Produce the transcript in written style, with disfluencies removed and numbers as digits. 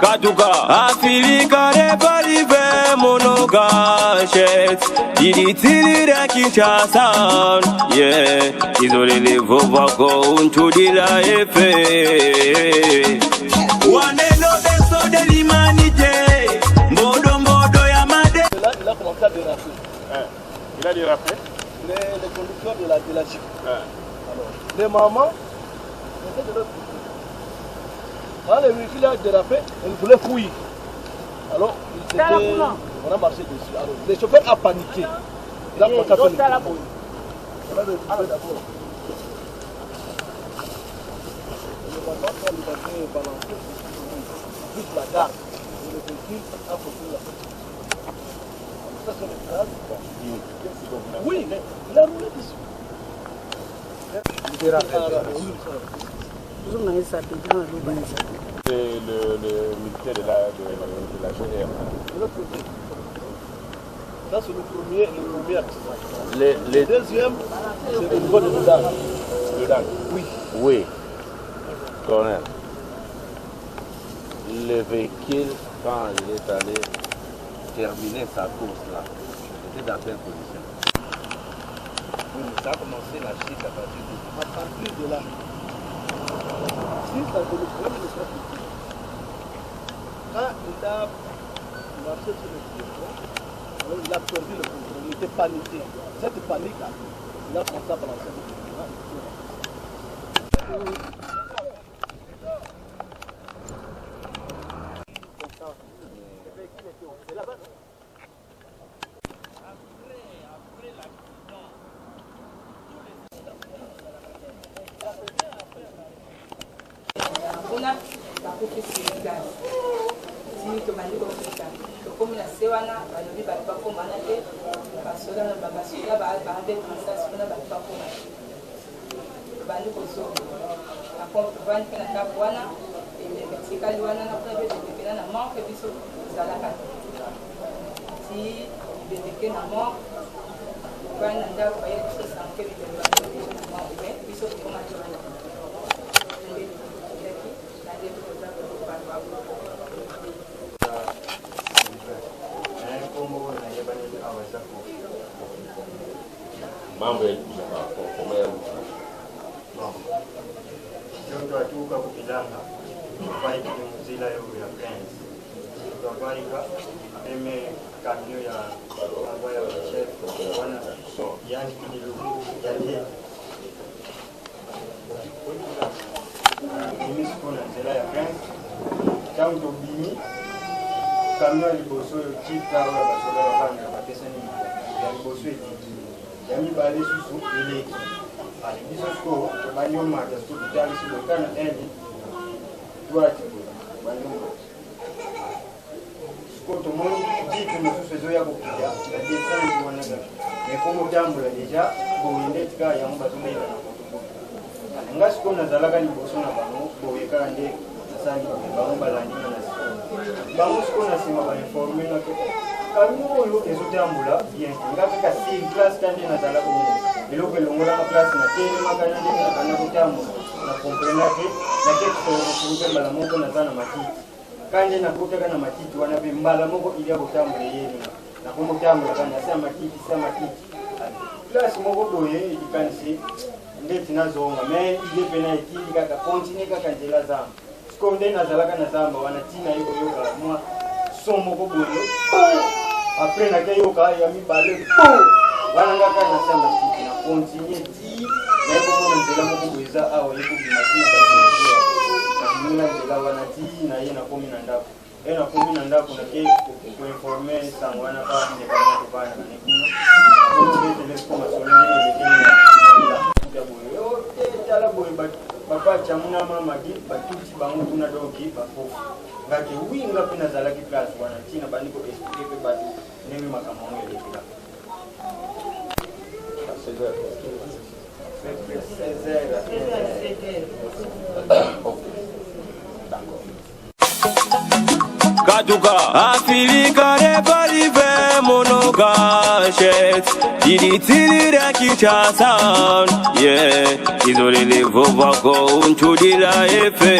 Katuka Afrika reparive monogachet Iditili Kinshasa. Yeah, izolele vovako untudila efe. Wanelo beso de l'humanité. Mbodo ya made. Là, il a commencé à déraper. Il a dérapé. Les conducteurs de la Jeep. Alors, les mamans, c'était de l'autre côté. Quand le véhicule a dérapé, elle voulait fouiller. Alors, on a marché dessus. Alors, le chauffeur a paniqué. Il a commencé à faire le coup. On a vérifié d'abord. Le bâton a balancé toute la gare. Le véhicule a foutu la porte. Ça, c'est le cas. Oui, il a roulé dessus. C'est le militaire de la GR. Ça, c'est le premier accident. Le deuxième, c'est le niveau de Doudan. Oui. Oui. Colonel. Le véhicule, quand il est allé terminer sa course là, était dans quelle position? Oui, mais ça a commencé la chute à partir de là. Si ça a commencé, quand il a marché sur le pied, alors il a perdu le contrôle, il était paniqué. Cette panique-là, il a commencé à balancer le pied. Mambo ya Joto atuka kupilanga fight mzila yo ya friends. Tukabaika eme kamio ya ambayo ya chef wana yani kidilugu yani mimi sikuna mzila ya friends tangu bimi kamio liboso chika wa basola bana batesa ni ya liboso etiti yani bale susu ile ale biso ko banyo mata so bitali si lokana eni tuati banyo ko to mo jitu mususu zo ya kupita na descente wanaga ne komo tambula deja bo inde tika ya mba tumela na moto ngasi ko nazalaka ni boso na bango bo yekande asani bango balandi na siko bango ko na sima ba informer na ko kanu yo ezotambula bien ngafika si class kandi nazalaka mo iloko elongola ka place na tele makanya ndenge na kana kutambo na comprendre que na keto kuruka mbala moko na zana matiti kanje na kutaka na matiti wana mbala moko ili kutambo yeye na komo tambo kana sa matiti place moko boye ikanisi ndeti nazonga mais ile pena ikili kaka continue kaka njela zamba skonde na zalaka na zamba wana tina iko yoka mwa somo ko boye après na keyoka ya mibale wanangaka na sama tiki na continue ti na iko mona nzela moko bweza awo liko bimatina ba na nzela wana ti na ye na komi na ndako na komi na ndako na ke ko informer sangwana pa ne kana ko bana na kuna ko bete les koma solene ile kenya na ya boyo tala boyo ba chamuna mama ki batuti bangu kuna doki ba fofu ngake winga pina zalaki class wana tina bandiko explique ba nemi makamamo ile kila Katuka Afrika reparive monogachet Iditili Kinshasa. Yeah, izolele vovako untudila efe.